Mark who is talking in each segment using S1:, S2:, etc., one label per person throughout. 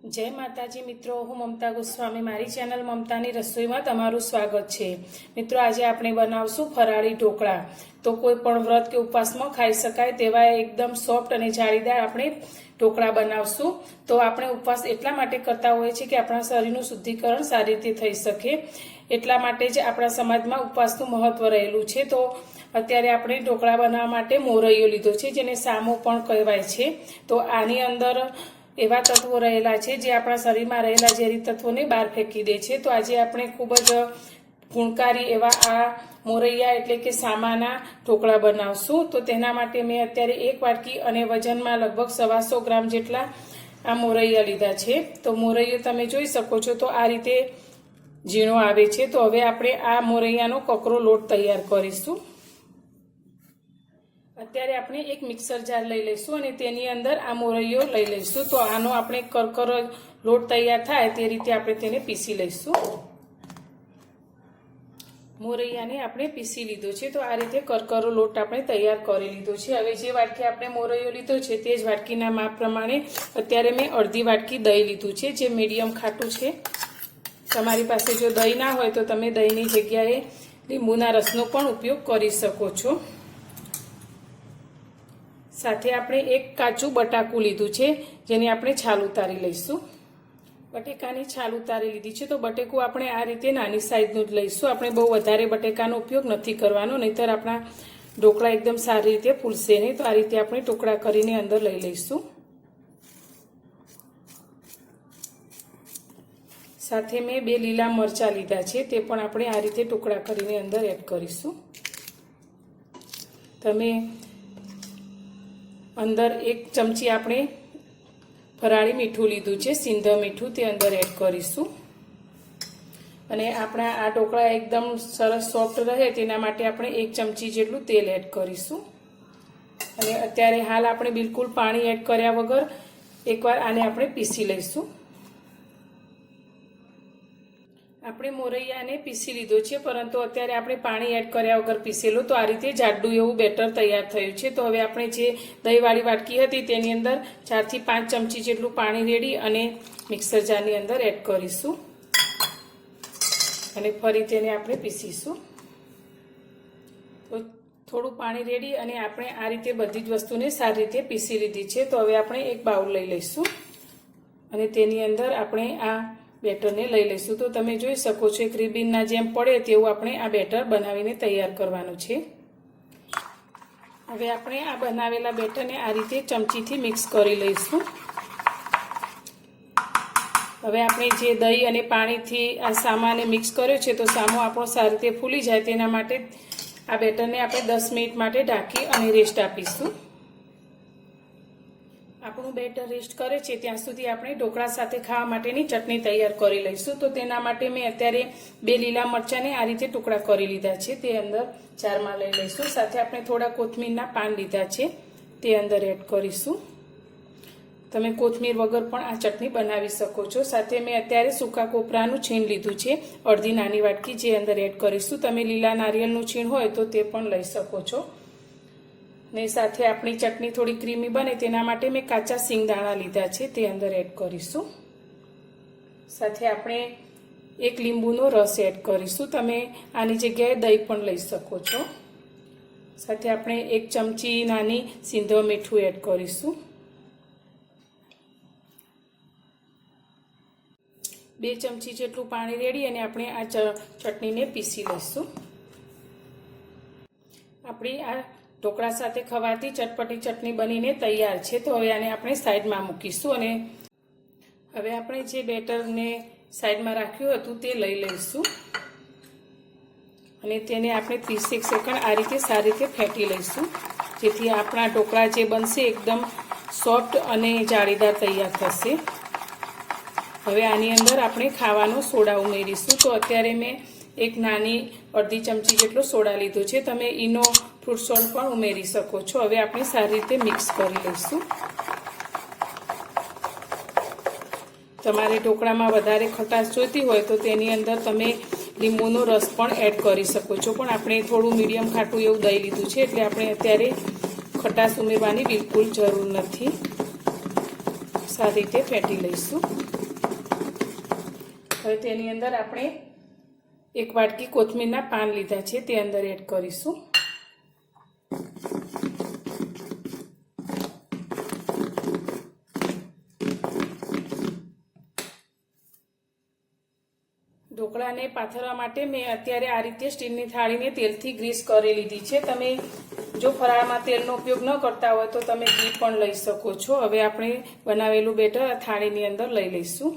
S1: जय माताजी मित्रों, हूँ ममता गोस्वामी। मारी चेनल ममतानी रसोई में तमारुं स्वागत है। मित्रों, आज आपणे बनावशुं फराળી ढोकळा। तो कोईपण व्रत के उपवास में खाई शकाय तेवा एकदम सॉफ्ट अने जाळीदार आपणे ढोकळा बनावशुं। तो आपणे उपवास एटला माटे करता होय छे के आपणा शरीरनुं शुद्धिकरण सारी रीते थई शके, एटला माटे ज आपणा समाजमां उपवासनुं महत्व रहेलुं छे। तो अत्यारे आपणे ढोकळा बनाववा माटे मोरैयो लीधो छे, जेने सामो पण कहेवाय छे। तो आनी अंदर एवा तत्वो रहेला छे जे आपणा शरीरमां रहेला झेरी तत्वोने बहार फेंकी दे छे। तो आज आपणे खूब ज गुणकारी एवा आ मोरैया एटले के सामाना ढोकळा बनावशुं। तो तेना माटे मैं अत्यारे 1 वाटकी अने वजनमां लगभग 125 ग्राम जेटला आ मोरैया लीधा छे। तो मोरैयो तमे जोई शको छो तो आ रीते झीणो आवे छे। तो हवे आपणे आ मोरैयानो ककरो लोट तैयार करीशुं। अत्यारे आपणे एक मिक्सर जार लई लईशुं अने तेनी अंदर आ मोरैयो लई लईशुं। तो आनो आपणे करकरो लोट तैयार थाय ते रीते आपणे तेने पीसी लईशुं। मोरैयाने आपणे पीसी लीधो छे। तो आ रीते करकरो लोट आपणे तैयार करी लीधो छे। हवे जे वाटकी आपणे मोरैयो लीधो छे ते ज वाटकीना माप प्रमाणे अत्यारे मैं अर्धी वाटकी दही लीधुं छे, जे मीडियम खाटुं छे। तमारी पासे जो दही ना होय तो तमे दहीनी जग्याए લીંબુના રસનો પણ ઉપયોગ કરી શકો છો। સાથે આપણે એક કાચું બટાકું લીધું છે, જેને આપણે છાલ ઉતારી લઈશું। બટેકાની છાલ ઉતારી લીધી છે। તો બટેકું આપણે આ રીતે નાની સાઈઝનું જ લઈશું। આપણે બહુ વધારે બટેકાનો ઉપયોગ નથી કરવાનો, નહીતર આપણા ઢોકળા એકદમ સારી રીતે ફૂલશે નહીં। તો આ રીતે આપણે ટુકડા કરીને અંદર લઈ લઈશું। સાથે મેં 2 લીલા મરચાં લીધા છે, તે પણ આપણે આ રીતે ટુકડા કરીને અંદર એડ કરીશું। તમે अंदर 1 चमची आपणे फराળી मीठું લીધું છે, સિંધ મીઠું, તે અંદર એડ કરીશું। અને આપણા આ ઢોકળા એકદમ સરસ સોફ્ટ રહે તેના માટે આપણે 1 ચમચી જેટલું તેલ એડ કરીશું। અને અત્યારે હાલ આપણે બિલકુલ પાણી એડ કર્યા વગર એકવાર આને આપણે પીસી લઈશું। આપણે મોરૈયાને પીસી લીધો છે, પરંતુ અત્યારે આપણે પાણી એડ કર્યા વગર પીસેલું। તો આ રીતે જાડું એવું બેટર તૈયાર થયું છે। તો હવે આપણે જે દહીંવાળી વાટકી હતી તેની અંદર 4 થી 5 ચમચી જેટલું પાણી રેડી અને મિક્સર જારની અંદર એડ કરીશું અને ફરી તેને આપણે પીસીશું। તો થોડું પાણી રેડી અને આપણે આ રીતે બધી જ વસ્તુને સારી રીતે પીસી લીધી છે। તો હવે આપણે એક બાઉલ લઈ લઈશું અને તેની અંદર આપણે આ બેટરને લઈ લઈશું। તો તમે જોઈ શકો છો એક રિબિનના જેમ પડે તેવું આપણે આ બેટર બનાવીને તૈયાર કરવાનું છે। હવે આપણે આ બનાવેલા બેટરને આ રીતે ચમચીથી મિક્સ કરી લઈશું। હવે આપણે જે દહીં અને પાણીથી આ સામાને મિક્સ કર્યો છે, તો સામો આપણો સારી રીતે ફૂલી જાય તેના માટે આ બેટરને આપણે 10 મિનિટ માટે ઢાંકી અને રેસ્ટ આપીશું। આપણું બેટર રેસ્ટ કરે છે ત્યાં સુધી આપણે ઢોકળા સાથે ખાવા માટેની ચટણી તૈયાર કરી લઈશું। તો તેના માટે મેં અત્યારે 2 લીલા મરચાંને આ રીતે ટુકડા કરી લીધા છે, તે અંદર જારમાં લઈ લઈશું। સાથે આપણે થોડા કોથમીરના પાન લીધા છે, તે અંદર એડ કરીશું। તમે કોથમીર વગર પણ આ ચટણી બનાવી શકો છો। સાથે મેં અત્યારે સૂકા કોપરાનું છીણ લીધું છે, અડધી નાની વાટકી, જે અંદર એડ કરીશું। તમે લીલા નારિયેળનું છીણ હોય તો તે પણ લઈ શકો છો। ને સાથે આપણી ચટણી થોડી ક્રીમી બને તેના માટે મેં કાચા સિંગદાણા લીધા છે, તે અંદર એડ કરીશું। સાથે આપણે 1 લીંબુનો રસ એડ કરીશું। તમે આની જગ્યાએ દહીં પણ લઈ શકો છો। સાથે આપણે 1 ચમચી નાની સિંધ મીઠું એડ કરીશું। 2 ચમચી જેટલું પાણી રેડી અને આપણે આ ચટણીને પીસી લઈશું। આપણી આ ઢોકળા સાથે ખવાતી ચટપટી ચટણી બનીને તૈયાર છે। તો હવે આને આપણે સાઈડમાં મૂકીશું અને હવે આપણે જે બેટરને સાઈડમાં રાખ્યું હતું તે લઈ લઈશું અને તેને આપણે 30 સેકન્ડ આ રીતે સારી રીતે ફેંટી લઈશું, જેથી આપણા ઢોકળા જે બનશે એકદમ સોફ્ટ અને જાળીદાર તૈયાર થશે। હવે આની અંદર આપણે ખાવાનો સોડા ઉમેરીશું। તો અત્યારે મેં એક નાની અડધી ચમચી જેટલો સોડા લીધો છે, તમે ઈનો ફ્રૂટ સોલ્ટ પણ ઉમેરી શકો છો। હવે આપણે સારી રીતે મિક્સ કરી લઈશું। તમારે ઢોકળામાં વધારે ખટાશ જોઈતી હોય તો તેની અંદર તમે લીંબુનો રસ પણ એડ કરી શકો છો, પણ આપણે થોડું મીડિયમ ખાટું એવું દહીં લીધું છે, એટલે આપણે અત્યારે ખટાશ ઉમેરવાની બિલકુલ જરૂર નથી। સારી રીતે ફેંટી લઈશું. હવે તેની અંદર આપણે 1 વાટકી કોથમીરના પાન લીધા છે તે અંદર એડ કરીશું. ઢોકળાને પાથરવા માટે મેં અત્યારે આ રીતે સ્ટીલની થાળીને તેલથી ગ્રીસ કરી લીધી છે. તમે જો ફરાળમાં તેલનો ઉપયોગ ન કરતા હોય તો તમે ઘી પણ લઈ શકો છો. હવે આપણે બનાવેલું બેટર આ થાળીની અંદર લઈ લઈશું.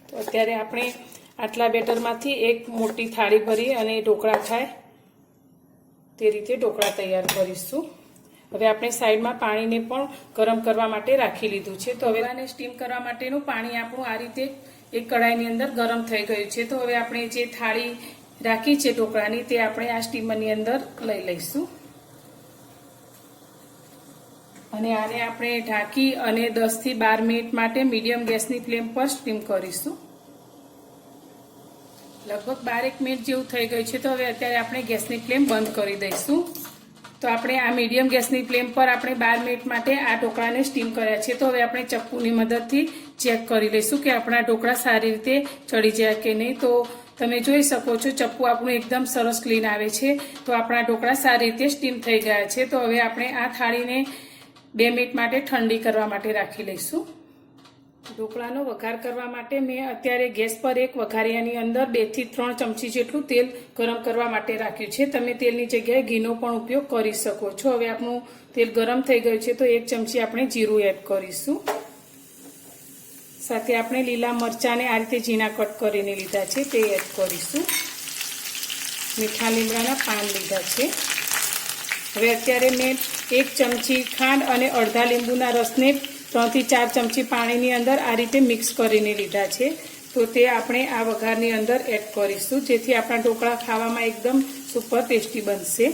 S1: તો અત્યારે આપણે આટલા બેટરમાંથી એક મોટી થાળી ભરી અને ઢોકળા થાય તે રીતે ઢોકળા તૈયાર કરીશું. હવે આપણે સાઈડમાં પાણીને પણ ગરમ કરવા માટે રાખી લીધું છે. તો હવે આને સ્ટીમ કરવા માટેનું પાણી આપણું આ રીતે એક કડાઈની અંદર ગરમ થઈ ગયું છે. તો હવે આપણે જે થાળી રાખી છે ઢોકળાની તે આપણે આ સ્ટીમરની અંદર લઈ લઈશું અને આને આપણે ઢાંકી અને 10 થી 12 મિનિટ માટે મીડિયમ ગેસની ફ્લેમ પર સ્ટીમ કરીશું. લગભગ 12 મિનિટ જેવું થઈ ગયું છે. તો હવે અત્યારે આપણે ગેસની ફ્લેમ બંધ કરી દઈશું. તો આપણે આ મીડિયમ ગેસની ફ્લેમ પર આપણે 12 મિનિટ માટે આ ઢોકળાને સ્ટીમ કર્યા છે. તો હવે આપણે ચપ્પુની મદદથી ચેક કરી લઈશું કે આપણા ઢોકળા સારી રીતે ચડી જાય કે નહીં. તો તમે જોઈ શકો છો ચપ્પુ આપણું એકદમ સરસ ક્લીન આવે છે. તો આપણા ઢોકળા સારી રીતે સ્ટીમ થઈ ગયા છે. તો હવે આપણે આ થાળીને 2 મિનિટ માટે ઠંડી કરવા માટે રાખી લઈશું. ઢોકળાનો વઘાર કરવા માટે મેં અત્યારે ગેસ પર એક વઘારિયાની અંદર 2 થી 3 ચમચી જેટલું તેલ ગરમ કરવા માટે રાખ્યું છે. તમે તેલની જગ્યાએ ઘીનો પણ ઉપયોગ કરી શકો છો. હવે આપણું તેલ ગરમ થઈ ગયું છે તો 1 ચમચી આપણે જીરું એડ કરીશું. સાથે આપણે લીલા મરચાંને આ રીતે ઝીણા કટ કરીને લીધા છે તે એડ કરીશું. મીઠા લીમડાના પાન લીધા છે. હવે અત્યારે મેં 1 ચમચી ખાંડ અને અડધા લીંબુના રસને 3 થી 4 ચમચી પાણીની અંદર આ રીતે મિક્સ કરીને લીધા છે. તો તે આપણે આ વઘારની અંદર એડ કરીશું જેથી આપણા ઢોકળા ખાવામાં એકદમ સુપર ટેસ્ટી બનશે.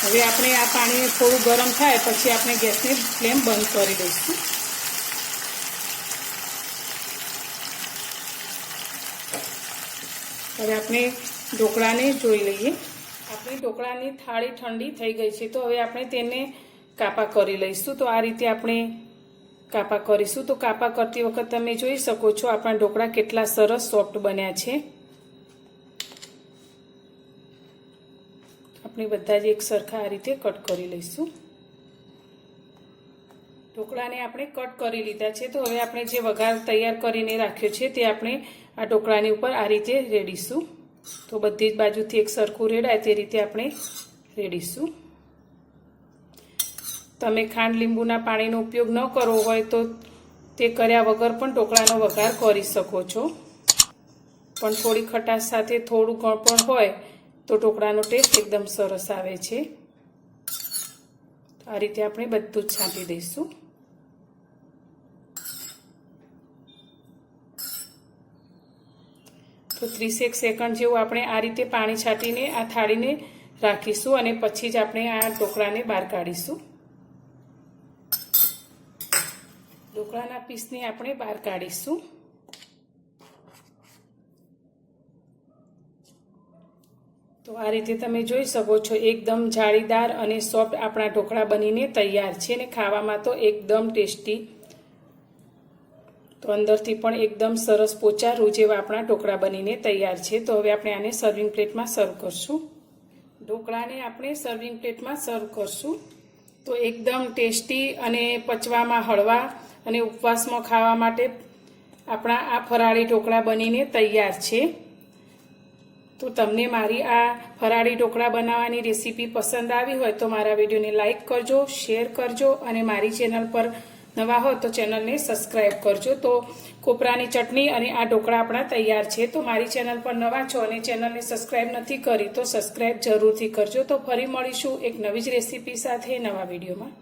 S1: હવે આપણે આ પાણી થોડું ગરમ થાય પછી આપણે ગેસની ફ્લેમ બંધ કરી દઈશું. હવે આપણે ઢોકળાને જોઈ લઈએ. આપણી ઢોકળાની થાળી ઠંડી થઈ ગઈ છે. તો હવે આપણે તેને કાપા કરી લઈશું. તો આ રીતે આપણે કાપા કરીશું. તો કાપા કરતી વખત તમે જોઈ શકો છો આપણા ઢોકળા કેટલા સરસ સોફ્ટ બન્યા છે. આપણે બધા જ એક સરખા આ રીતે કટ કરી લઈશું. ઢોકળાને આપણે કટ કરી લીધા છે. તો હવે આપણે જે વઘાર તૈયાર કરીને રાખ્યો છે તે આપણે આ ઢોકળાની ઉપર આ રીતે રેડીશું. તો બધી જ બાજુથી એક સરખું રેડાય તે રીતે આપણે રેડીશું. તમે ખાંડ લીંબુના પાણીનો ઉપયોગ ન કરવો હોય તો તે કર્યા વગર પણ ઢોકળાનો વઘાર કરી શકો છો. પણ થોડી ખટાશ સાથે થોડું ગળપણ હોય તો ઢોકળાનો ટેસ્ટ એકદમ સરસ આવે છે. આ રીતે આપણે બધું જ છાંટી દઈશું. તો 30 સેકન્ડ જેવું આપણે આ રીતે પાણી છાંટીને આ થાળીને રાખીશું અને પછી જ આપણે આ ઢોકળાને બહાર કાઢીશું. ઢોકળાના પીસને આપણે બહાર કાઢીશું. તો આ રીતે તમે જોઈ શકો છો એકદમ જાળીદાર અને સોફ્ટ આપણા ઢોકળા બનીને તૈયાર છે ને ખાવામાં તો એકદમ ટેસ્ટી. તો અંદરથી પણ એકદમ સરસ પોચા રૂ જેવા આપણા ઢોકળા બનીને તૈયાર છે. તો હવે આપણે આને સર્વિંગ પ્લેટમાં સર્વ કરશું. ઢોકળાને આપણે સર્વિંગ પ્લેટમાં સર્વ કરશું. તો એકદમ ટેસ્ટી અને પચવામાં હળવા અને ઉપવાસમાં ખાવા માટે આપણા આ ફરાળી ઢોકળા બનીને તૈયાર છે. તો તમને મારી આ ફરાળી ઢોકળા બનાવવાની રેસીપી પસંદ આવી હોય તો મારા વિડીયોને લાઇક કરજો, શેર કરજો અને મારી ચેનલ પર નવા હોય તો ચેનલને સબસ્ક્રાઈબ કરજો. તો કોપરાની ચટણી અને આ ઢોકળા આપણા તૈયાર છે. તો મારી ચેનલ પર નવા છો અને ચેનલને સબસ્ક્રાઈબ નથી કરી તો સબસ્ક્રાઈબ જરૂરથી કરજો. તો ફરી મળીશું એક નવી જ રેસીપી સાથે નવા વિડીયોમાં.